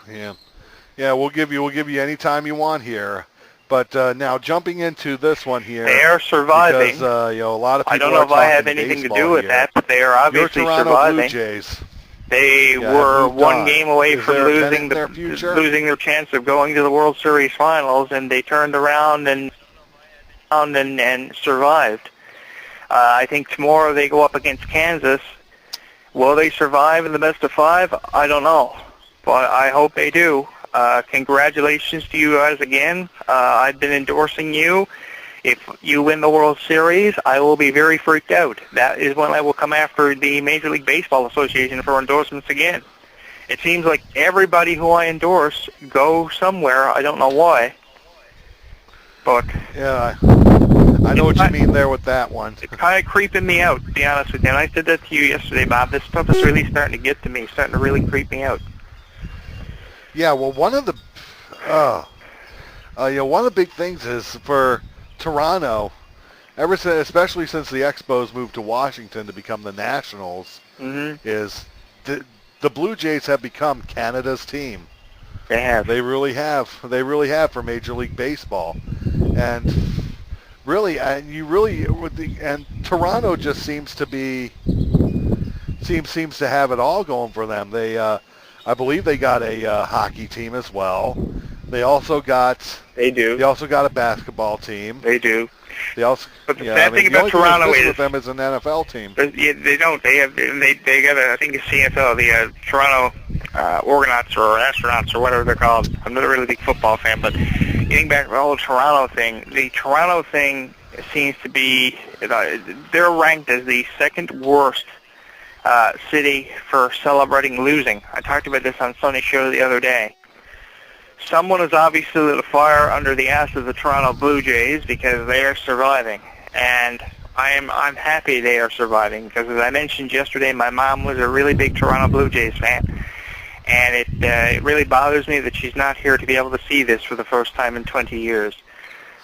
Yeah. Yeah, we'll give you any time you want here. But now jumping into this one They here, are because surviving. a lot of I don't people know are if I have talking anything to baseball do with here. that, but they are Your obviously Toronto Blue surviving. Jays, They have were moved one on. game away Is from there a pennant losing in their future? their chance of going to the World Series Finals, and they turned around and survived. I think tomorrow they go up against Kansas. Will they survive in the best of five? I don't know, but I hope they do. Congratulations to you guys again. I've been endorsing you. If you win the World Series, I will be very freaked out. That is when I will come after the Major League Baseball Association for endorsements again. It seems like everybody who I endorse go somewhere. I don't know why. But Yeah, I know what you mean there with that one. it's kind of creeping me out, to be honest with you. And I said that to you yesterday, Bob. This stuff is really starting to get to me, starting to really creep me out. Yeah, well, one of the one of the big things is for Toronto, especially since the Expos moved to Washington to become the Nationals, Mm-hmm. is the Blue Jays have become Canada's team. They have. They really have. They really have for Major League Baseball, and really, and Toronto just seems to have it all going for them. I believe they got a hockey team as well. They also got They do. a basketball team. They do. They also, But the sad thing the about only thing Toronto that's missing is with them is an NFL team. they don't. They got I think it's CFL, the Toronto Argonauts or Astronauts or whatever they're called. I'm not a really big football fan, but getting back to the whole Toronto thing, the Toronto thing seems to be they're ranked as the second worst city for celebrating losing. I talked about this on Sonny's show the other day. Someone has obviously lit a fire under the ass of the Toronto Blue Jays because they are surviving, and I'm happy they are surviving because, as I mentioned yesterday, my mom was a really big Toronto Blue Jays fan, and it really bothers me that she's not here to be able to see this for the first time in 20 years.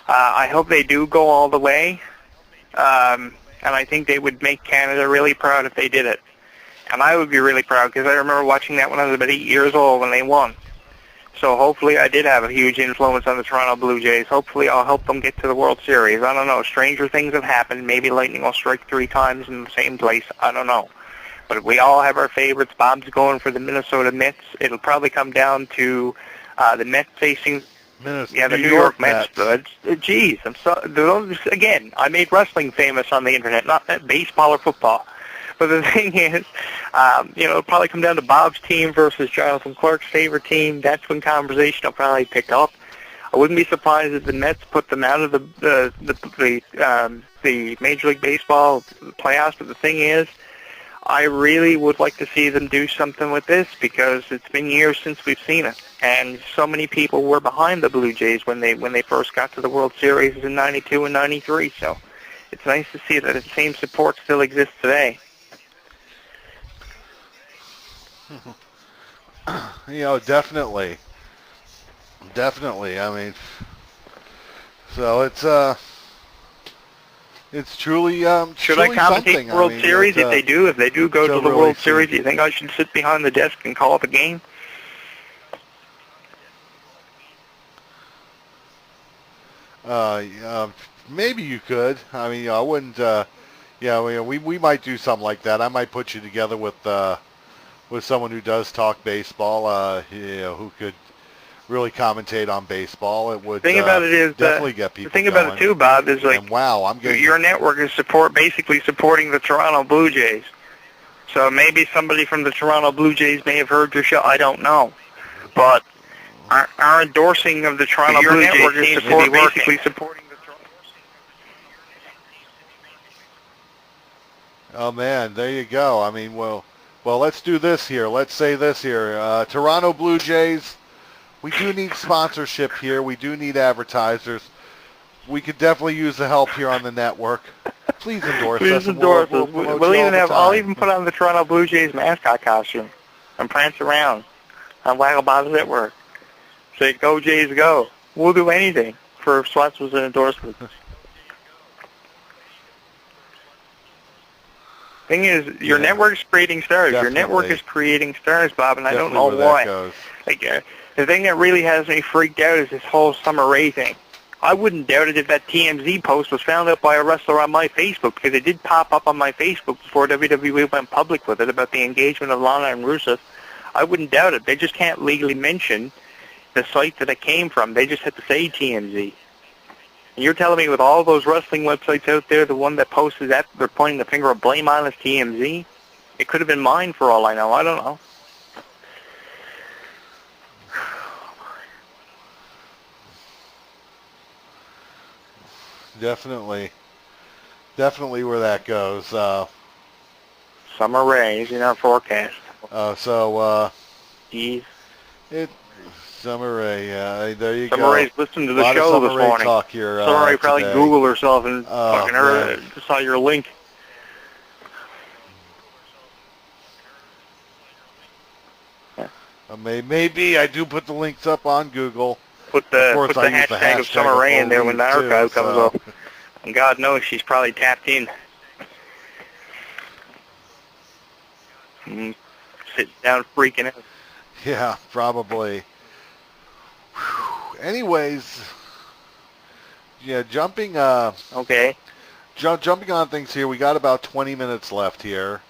I hope they do go all the way, and I think they would make Canada really proud if they did it. And I would be really proud because I remember watching that when I was about 8 years old when they won. So hopefully I did have a huge influence on the Toronto Blue Jays. Hopefully I'll help them get to the World Series. I don't know. Stranger things have happened. Maybe lightning will strike 3 times in the same place. I don't know. But we all have our favorites. Bob's going for the Minnesota Mets. It'll probably come down to the Mets facing the New York Mets. Geez, again, I made wrestling famous on the Internet, not that baseball or football. But the thing is, it'll probably come down to Bob's team versus Jonathan Clarke's favorite team. That's when conversation will probably pick up. I wouldn't be surprised if the Mets put them out of the Major League Baseball playoffs. But the thing is, I really would like to see them do something with this because it's been years since we've seen it, and so many people were behind the Blue Jays when they first got to the World Series in '92 and '93. So it's nice to see that the same support still exists today. Definitely. I mean, so it's truly Should I truly commentate something. the World Series if they do go to the really World Series? Do you think I should sit behind the desk and call up a game? Maybe you could. I mean, I wouldn't. We might do something like that. I might put you together with someone who does talk baseball. Who could really commentate on baseball. It would definitely get people. The thing about it too, Bob, is like, and wow, I'm getting your network is basically supporting the Toronto Blue Jays. So maybe somebody from the Toronto Blue Jays may have heard your show. I don't know, but our endorsing of the Toronto Blue Jays seems to be basically supporting the Toronto. Oh man, there you go. I mean, well, let's do this here. Let's say this here. Toronto Blue Jays. We do need sponsorship here. We do need advertisers. We could definitely use the help here on the network. Please endorse us. Please endorse us. I'll even put on the Toronto Blue Jays mascot costume and prance around on Waggle Bob's network. Say, go Jays, go. We'll do anything for sponsors and endorsements. Thing is, your network's creating stars. Definitely. Your network is creating stars, Bob, and Definitely I don't know why. That goes. Like, the thing that really has me freaked out is this whole Summer Rae thing. I wouldn't doubt it if that TMZ post was found out by a wrestler on my Facebook, because it did pop up on my Facebook before WWE went public with it about the engagement of Lana and Rusev. I wouldn't doubt it. They just can't legally mention the site that it came from. They just have to say TMZ. And you're telling me with all those wrestling websites out there, the one that posted that, they're pointing the finger of blame on is TMZ? It could have been mine for all I know. I don't know. Definitely where that goes. Summer Rae is in our forecast. Jeez. Summer Rae, there you go. Summer Rae's listened to the show this morning. Talk here, Summer Rae probably today. Googled herself and fucking heard, saw your link. Maybe I do put the links up on Google. Put the hashtag of Summer Rae in there when the archive comes up. And God knows she's probably tapped in. Sitting down freaking out. Yeah, probably. Whew. Anyways, yeah, jumping okay. Jumping on things here. We got about 20 minutes left here.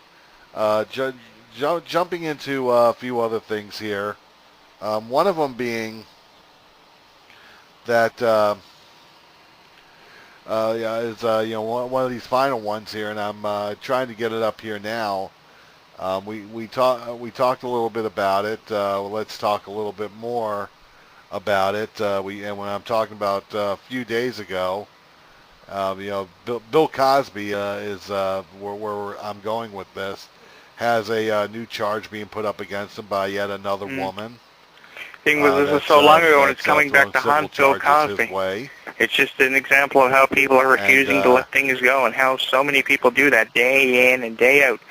Jumping into a few other things here. One of them being that is one of these final ones here, and I'm trying to get it up here now. We talked a little bit about it. Let's talk a little bit more about it. And when I'm talking about a few days ago, Bill Cosby is where I'm going with this. Has a new charge being put up against him by yet another woman. Thing was, this was so long ago, and it's coming back to haunt Bill Cosby. It's just an example of how people are refusing to let things go, and how so many people do that day in and day out.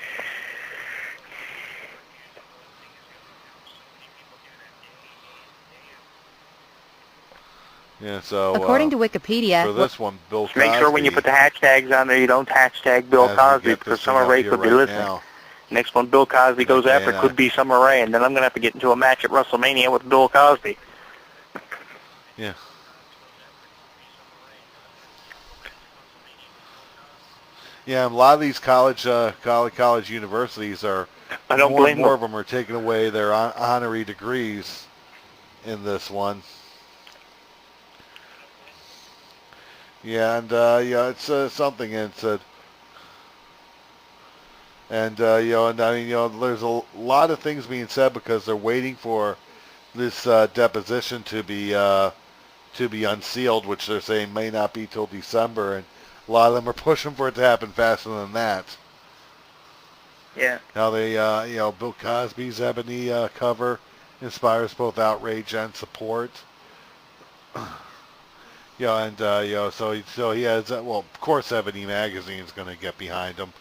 Yeah, so according to Wikipedia, for this one, Bill Cosby. Make sure when you put the hashtags on there, you don't hashtag Bill Cosby, because Summer Rae could be listening. Now. Next one Bill Cosby goes after could be Summer Rae, and then I'm going to have to get into a match at WrestleMania with Bill Cosby. Yeah. Yeah, a lot of these college universities are. I don't blame more of them are taking away their honorary degrees in this one. Yeah, and it's something, and it's and there's a lot of things being said because they're waiting for this deposition to be unsealed, which they're saying may not be till December, and a lot of them are pushing for it to happen faster than that. Yeah. How they, Bill Cosby's ebony cover inspires both outrage and support. So he has, of course Ebony Magazine is going to get behind him.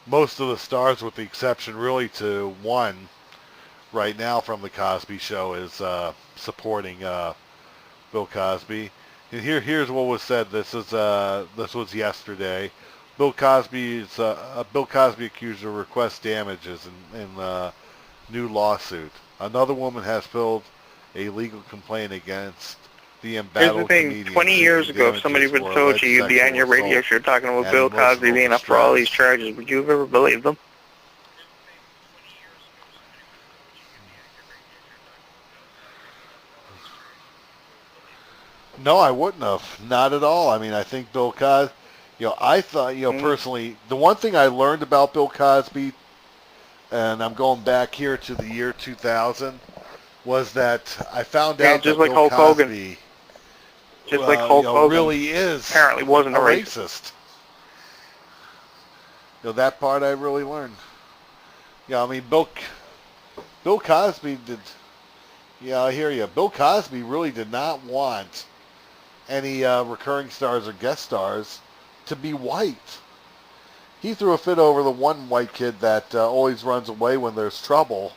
Most of the stars, with the exception really to one right now from the Cosby Show, is supporting Bill Cosby. And here's what was said. This was yesterday. Bill Cosby accuser requests damages in new lawsuit. Another woman has filed a legal complaint against the embattled comedian. Here's the thing, 20 years ago, if somebody would have told you you'd be on your radio show talking about Bill Cosby being up for all these charges, would you have ever believed them? No, I wouldn't have. Not at all. I mean, I think Bill Cosby, I thought, personally, the one thing I learned about Bill Cosby, and I'm going back here to the year 2000, was that I found out that like Bill Hulk Cosby like Hulk Hogan really is apparently wasn't a racist. That part I really learned. I mean, Bill Cosby did. Yeah, I hear you. Bill Cosby really did not want any recurring stars or guest stars to be white. He threw a fit over the one white kid that always runs away when there's trouble.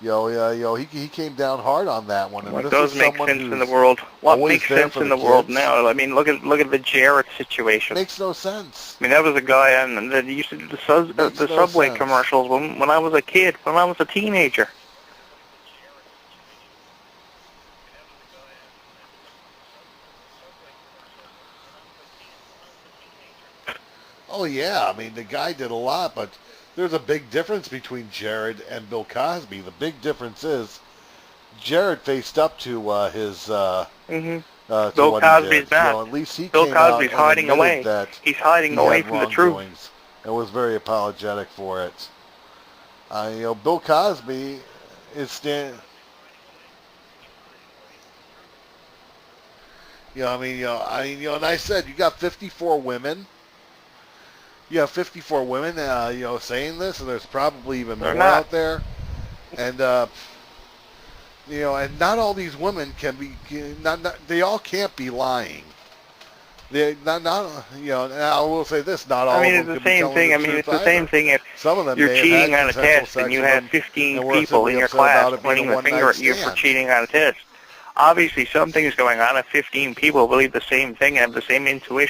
He came down hard on that one, and What this is does make someone sense in the who's world? What always makes there sense for in the the world kids. now? I mean, look at the Jarrett situation. Makes no sense. I mean, that was a guy on that used to do Makes the no Subway sense. commercials when I was a kid, when I was a teenager. Oh yeah, I mean the guy did a lot, but there's a big difference between Jared and Bill Cosby. The big difference is Jared faced up to his hmm to Bill what he did. Cosby's not. At least he Bill came out Cosby's and hiding admitted away. that He's hiding he away had from the truth. wrongdoings and was very apologetic for it. Bill Cosby is stand. And I said you got 54 women. You have 54 women, saying this, and there's probably even They're more not. out there. And and not all these women can be. Not they all can't be lying. They not. And I will say this: not I all mean, of it's them the can be same telling thing. the I mean, truth it's the same either. thing if Some of them you're may have cheating had on a consensual test sex and you with have them 15 and were people simply in your upset class about it being pointing a the finger one-night at you for stand. cheating on a test. Obviously, something is going on if 15 people believe the same thing and have the same intuition.